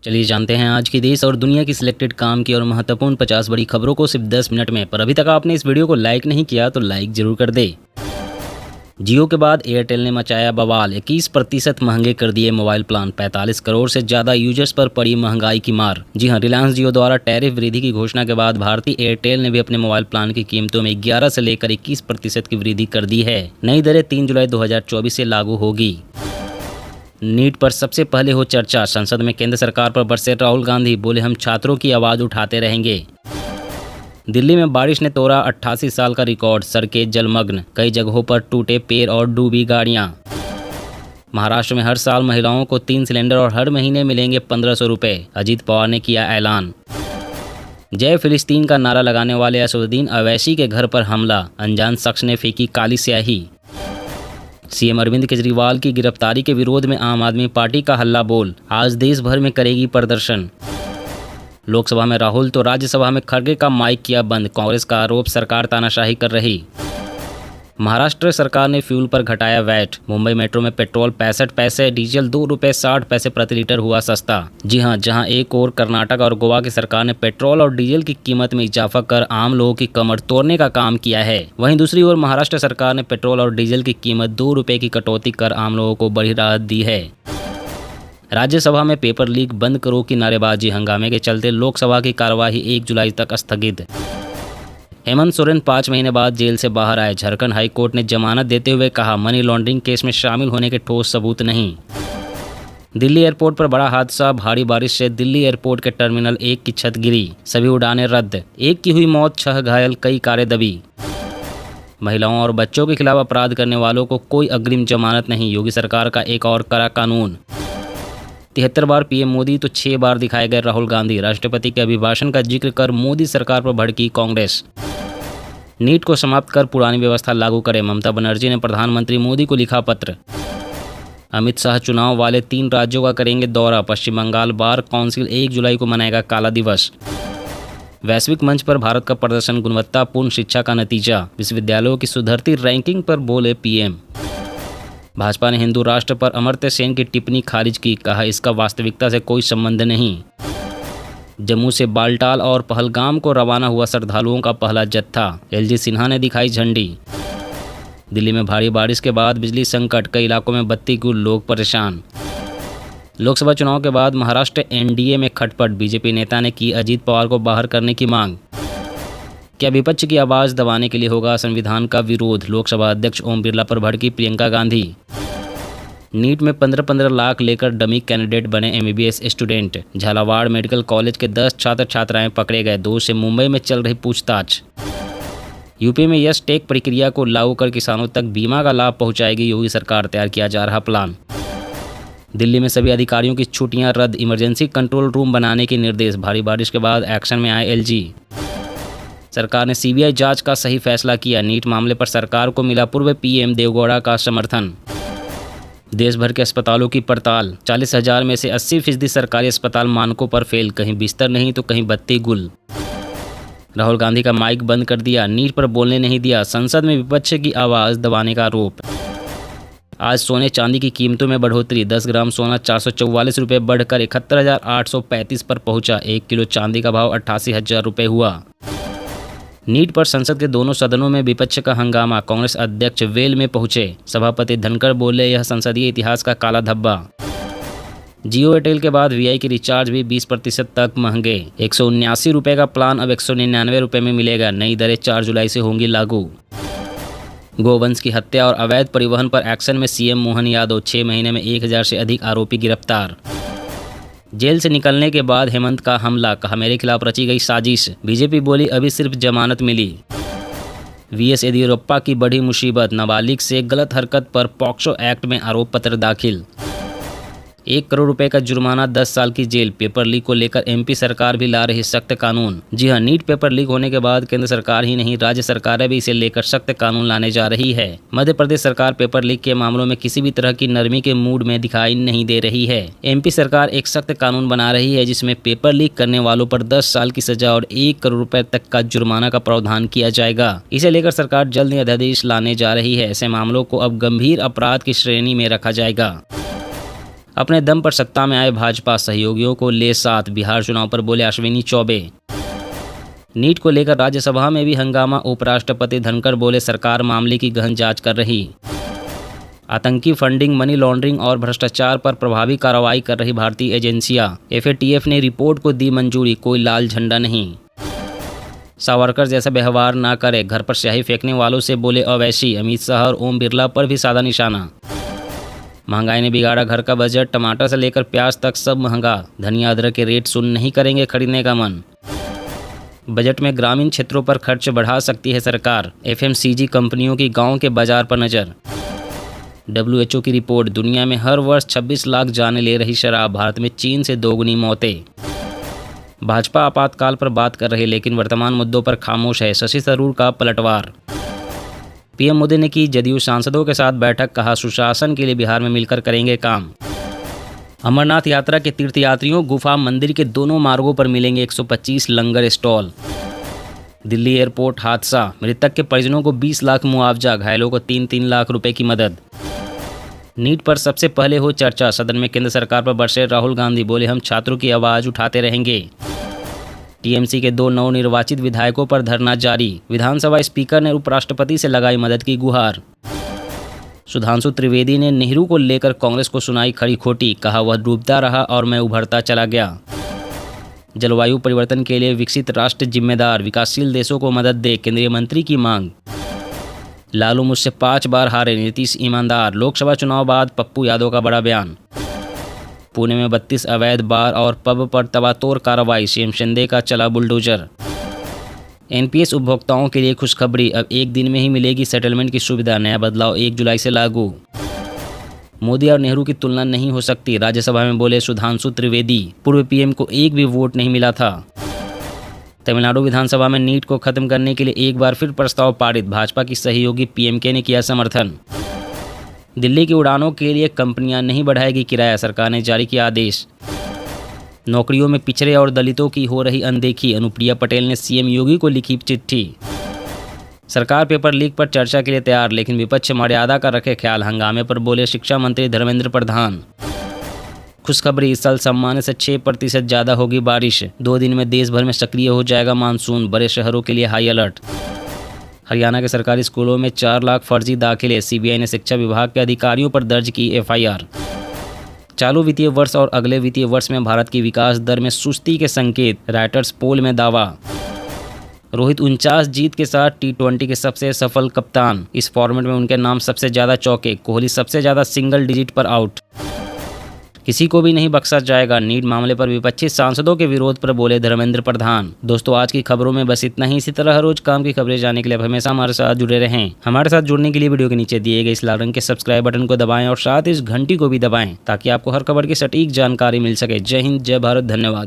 चलिए जानते हैं आज की देश और दुनिया की सिलेक्टेड काम की और महत्वपूर्ण 50 बड़ी खबरों को सिर्फ 10 मिनट में। पर अभी तक आपने इस वीडियो को लाइक नहीं किया तो लाइक जरूर कर दे। जियो के बाद एयरटेल ने मचाया बवाल, 21% महंगे कर दिए मोबाइल प्लान। 45 करोड़ से ज़्यादा यूजर्स पर पड़ी महंगाई की मार। जी हां, रिलायंस जियो द्वारा टैरिफ वृद्धि की घोषणा के बाद भारतीय एयरटेल ने भी अपने मोबाइल प्लान की कीमतों में 11 से लेकर 21% की वृद्धि कर दी है। नई दरें 3 जुलाई 2024 से लागू होगी। नीट पर सबसे पहले हो चर्चा, संसद में केंद्र सरकार पर बरसे राहुल गांधी, बोले हम छात्रों की आवाज़ उठाते रहेंगे। दिल्ली में बारिश ने तोड़ा 88 साल का रिकॉर्ड, सड़कें जलमग्न, कई जगहों पर टूटे पेड़ और डूबी गाड़ियां। महाराष्ट्र में हर साल महिलाओं को 3 सिलेंडर और हर महीने मिलेंगे 1500 रुपये, अजीत पवार ने किया ऐलान। जय फिलिस्तीन का नारा लगाने वाले असदुद्दीन अवैसी के घर पर हमला, अनजान शख्स ने फेंकी काली स्याही। सीएम अरविंद केजरीवाल की गिरफ्तारी के विरोध में आम आदमी पार्टी का हल्ला बोल, आज देश भर में करेगी प्रदर्शन। लोकसभा में राहुल तो राज्यसभा में खड़गे का माइक किया बंद, कांग्रेस का आरोप सरकार तानाशाही कर रही। महाराष्ट्र सरकार ने फ्यूल पर घटाया वैट, मुंबई मेट्रो में पेट्रोल 65 पैसे, डीजल 2 रुपये 60 पैसे प्रति लीटर हुआ सस्ता। जी हां, जहां एक और कर्नाटक और गोवा की सरकार ने पेट्रोल और डीजल की कीमत में इजाफा कर आम लोगों की कमर तोड़ने का काम किया है, वहीं दूसरी ओर महाराष्ट्र सरकार ने पेट्रोल और डीजल की कीमत 2 रुपये की कटौती कर आम लोगों को बड़ी राहत दी है। राज्यसभा में पेपर लीक बंद करो की नारेबाजी, हंगामे के चलते लोकसभा की कार्यवाही 1 जुलाई तक स्थगित। हेमंत सोरेन 5 महीने बाद जेल से बाहर आए, झारखंड हाई कोर्ट ने जमानत देते हुए कहा मनी लॉन्ड्रिंग केस में शामिल होने के ठोस सबूत नहीं। दिल्ली एयरपोर्ट पर बड़ा हादसा, भारी बारिश से दिल्ली एयरपोर्ट के टर्मिनल 1 की छत गिरी, सभी उड़ानें रद्द, 1 की हुई मौत, 6 घायल, कई कारें दबी। महिलाओं और बच्चों के खिलाफ अपराध करने वालों को कोई अग्रिम जमानत नहीं, योगी सरकार का एक और कड़ा कानून। 73 बार पीएम मोदी तो 6 बार दिखाए गए राहुल गांधी, राष्ट्रपति के अभिभाषण का जिक्र कर मोदी सरकार पर भड़की कांग्रेस। नीट को समाप्त कर पुरानी व्यवस्था लागू करें, ममता बनर्जी ने प्रधानमंत्री मोदी को लिखा पत्र। अमित शाह चुनाव वाले 3 राज्यों का करेंगे दौरा, पश्चिम बंगाल बार काउंसिल 1 जुलाई को मनाएगा काला दिवस। वैश्विक मंच पर भारत का प्रदर्शन, गुणवत्तापूर्ण शिक्षा का नतीजा, विश्वविद्यालयों की सुधरती रैंकिंग पर बोले पीएम। भाजपा ने हिंदू राष्ट्र पर अमर्त्य सेन की टिप्पणी खारिज की, कहा इसका वास्तविकता से कोई संबंध नहीं। जम्मू से बालटाल और पहलगाम को रवाना हुआ श्रद्धालुओं का पहला जत्था, एलजी सिन्हा ने दिखाई झंडी। दिल्ली में भारी बारिश के बाद बिजली संकट, कई इलाकों में बत्ती गुल, लोग परेशान। लोकसभा चुनाव के बाद महाराष्ट्र एनडीए में खटपट, बीजेपी नेता ने की अजीत पवार को बाहर करने की मांग। क्या विपक्ष की आवाज़ दबाने के लिए होगा संविधान का विरोध, लोकसभा अध्यक्ष ओम बिरला पर भड़की प्रियंका गांधी। नीट में 15-15 लाख लेकर डमी कैंडिडेट बने MBBS student, Jhalawar medical college के 10 छात्र छात्राएं पकड़े गए, 2 से मुंबई में चल रही पूछताछ। यूपी में यस टेक प्रक्रिया को लागू कर किसानों तक बीमा का लाभ पहुंचाएगी योगी सरकार, तैयार किया जा रहा प्लान। दिल्ली में सभी अधिकारियों की छुट्टियां रद्द, इमरजेंसी कंट्रोल रूम बनाने के निर्देश, भारी बारिश के बाद एक्शन में आए एलजी। सरकार ने सीबीआई जांच का सही फैसला किया, नीट मामले पर सरकार को मिला पूर्व पीएम देवगौड़ा का समर्थन। देश भर के अस्पतालों की पड़ताल, 40,000 में से 80% सरकारी अस्पताल मानकों पर फेल, कहीं बिस्तर नहीं तो कहीं बत्ती गुल। राहुल गांधी का माइक बंद कर दिया, नीट पर बोलने नहीं दिया, संसद में विपक्ष की आवाज़ दबाने का आरोप। आज सोने चांदी की कीमतों में बढ़ोतरी, 10 ग्राम सोना 444 रुपये बढ़कर 71,835 पर पहुंचा, 1 किलो चांदी का भाव 88,000 रुपये हुआ। नीट पर संसद के दोनों सदनों में विपक्ष का हंगामा, कांग्रेस अध्यक्ष वेल में पहुंचे, सभापति धनखड़ बोले यह संसदीय इतिहास का काला धब्बा। जियो एयरटेल के बाद वीआई की रिचार्ज भी 20% तक महंगे, 179 रुपये का प्लान अब 199 रुपये में मिलेगा, नई दरें 4 जुलाई से होंगी लागू। गोवंश की हत्या और अवैध परिवहन पर एक्शन में सीएम मोहन यादव, 6 महीने में 1000 से अधिक आरोपी गिरफ्तार। जेल से निकलने के बाद हेमंत का हमला, कहा मेरे खिलाफ रची गई साजिश, बीजेपी बोली अभी सिर्फ जमानत मिली। वीएस येदियुरप्पा की बड़ी मुसीबत, नाबालिग से गलत हरकत पर पॉक्सो एक्ट में आरोप पत्र दाखिल। 1 करोड़ रुपए का जुर्माना, 10 साल की जेल। पेपर लीक को लेकर एमपी सरकार भी ला रही सख्त कानून। जी हां, नीट पेपर लीक होने के बाद केंद्र सरकार ही नहीं राज्य सरकारें भी इसे लेकर सख्त कानून लाने जा रही है। मध्य प्रदेश सरकार पेपर लीक के मामलों में किसी भी तरह की नरमी के मूड में दिखाई नहीं दे रही है। एमपी सरकार एक सख्त कानून बना रही है जिसमें पेपर लीक करने वालों पर 10 साल की सजा और 1 करोड़ रुपए तक का जुर्माना का प्रावधान किया जाएगा। इसे लेकर सरकार जल्द ही अध्यादेश लाने जा रही है। ऐसे मामलों को अब गंभीर अपराध की श्रेणी में रखा जाएगा। अपने दम पर सत्ता में आए भाजपा सहयोगियों को ले साथ, बिहार चुनाव पर बोले अश्विनी चौबे। नीट को लेकर राज्यसभा में भी हंगामा, उपराष्ट्रपति धनखड़ बोले सरकार मामले की गहन जांच कर रही। आतंकी फंडिंग, मनी लॉन्ड्रिंग और भ्रष्टाचार पर प्रभावी कार्रवाई कर रही भारतीय एजेंसियां, FATF ने रिपोर्ट को दी मंजूरी, कोई लाल झंडा नहीं। सावरकर जैसा व्यवहार ना करे, घर पर स्याही फेंकने वालों से बोले अवैसी। अमित शाह और ओम बिरला पर भी साधा निशाना। महंगाई ने बिगाड़ा घर का बजट, टमाटर से लेकर प्याज तक सब महंगा। धनिया अदरक के रेट सुन नहीं करेंगे खरीदने का मन। बजट में ग्रामीण क्षेत्रों पर खर्च बढ़ा सकती है सरकार। FMCG कंपनियों की गांव के बाजार पर नज़र। WHO की रिपोर्ट, दुनिया में हर वर्ष 26 लाख जानें ले रही शराब, भारत में चीन से दोगुनी मौतें। भाजपा आपातकाल पर बात कर रही लेकिन वर्तमान मुद्दों पर खामोश है, शशि थरूर का पलटवार। PM मोदी ने की जदयू सांसदों के साथ बैठक, कहा सुशासन के लिए बिहार में मिलकर करेंगे काम। अमरनाथ यात्रा के तीर्थयात्रियों गुफा मंदिर के दोनों मार्गों पर मिलेंगे 125 लंगर स्टॉल। दिल्ली एयरपोर्ट हादसा, मृतक के परिजनों को 20 लाख मुआवजा, घायलों को 3-3 लाख रुपए की मदद। नीट पर सबसे पहले हो चर्चा, सदन में केंद्र सरकार पर बरसे राहुल गांधी, बोले हम छात्रों की आवाज़ उठाते रहेंगे। TMC के 2 नवनिर्वाचित विधायकों पर धरना जारी, विधानसभा स्पीकर ने उपराष्ट्रपति से लगाई मदद की गुहार। सुधांशु त्रिवेदी ने नेहरू को लेकर कांग्रेस को सुनाई खरी खोटी, कहा वह डूबता रहा और मैं उभरता चला गया। जलवायु परिवर्तन के लिए विकसित राष्ट्र जिम्मेदार, विकासशील देशों को मदद दे, केंद्रीय मंत्री की मांग। लालू मुझसे 5 बार हारे, नीतीश ईमानदार, लोकसभा चुनाव बाद पप्पू यादव का बड़ा बयान। पुणे में 32 अवैध बार और पब पर तबातोड़ कार्रवाई, CM शिंदे का चला बुलडोजर। NPS उपभोक्ताओं के लिए खुशखबरी, अब 1 दिन में ही मिलेगी सेटलमेंट की सुविधा, नया बदलाव 1 जुलाई से लागू। मोदी और नेहरू की तुलना नहीं हो सकती, राज्यसभा में बोले सुधांशु त्रिवेदी, पूर्व PM को एक भी वोट नहीं मिला था। तमिलनाडु विधानसभा में नीट को खत्म करने के लिए एक बार फिर प्रस्ताव पारित, भाजपा की सहयोगी PMK ने किया समर्थन। दिल्ली की उड़ानों के लिए कंपनियां नहीं बढ़ाएगी किराया, सरकार ने जारी किया आदेश। नौकरियों में पिछड़े और दलितों की हो रही अनदेखी, अनुप्रिया पटेल ने CM योगी को लिखी चिट्ठी। सरकार पेपर लीक पर चर्चा के लिए तैयार, लेकिन विपक्ष मर्यादा का रखे ख्याल, हंगामे पर बोले शिक्षा मंत्री धर्मेंद्र प्रधान। खुशखबरी, इस साल सामान्य से 6% ज़्यादा होगी बारिश, 2 दिन में देश भर में सक्रिय हो जाएगा मानसून, बड़े शहरों के लिए हाई अलर्ट। हरियाणा के सरकारी स्कूलों में 4 लाख फर्जी दाखिले, CBI ने शिक्षा विभाग के अधिकारियों पर दर्ज की FIR। चालू वित्तीय वर्ष और अगले वित्तीय वर्ष में भारत की विकास दर में सुस्ती के संकेत, राइटर्स पोल में दावा। रोहित 49 जीत के साथ T20 के सबसे सफल कप्तान, इस फॉर्मेट में उनके नाम सबसे ज़्यादा चौके, कोहली सबसे ज़्यादा सिंगल डिजिट पर आउट। किसी को भी नहीं बख्शा जाएगा, नीट मामले पर विपक्षी सांसदों के विरोध पर बोले धर्मेंद्र प्रधान। दोस्तों आज की खबरों में बस इतना ही। इसी तरह हर रोज काम की खबरें जानने के लिए आप हमेशा हमारे साथ जुड़े रहें। हमारे साथ जुड़ने के लिए वीडियो के नीचे दिए गए इस लाल रंग के सब्सक्राइब बटन को दबाएं और साथ इस घंटी को भी दबाएं ताकि आपको हर खबर की सटीक जानकारी मिल सके। जय हिंद, जय भारत, धन्यवाद।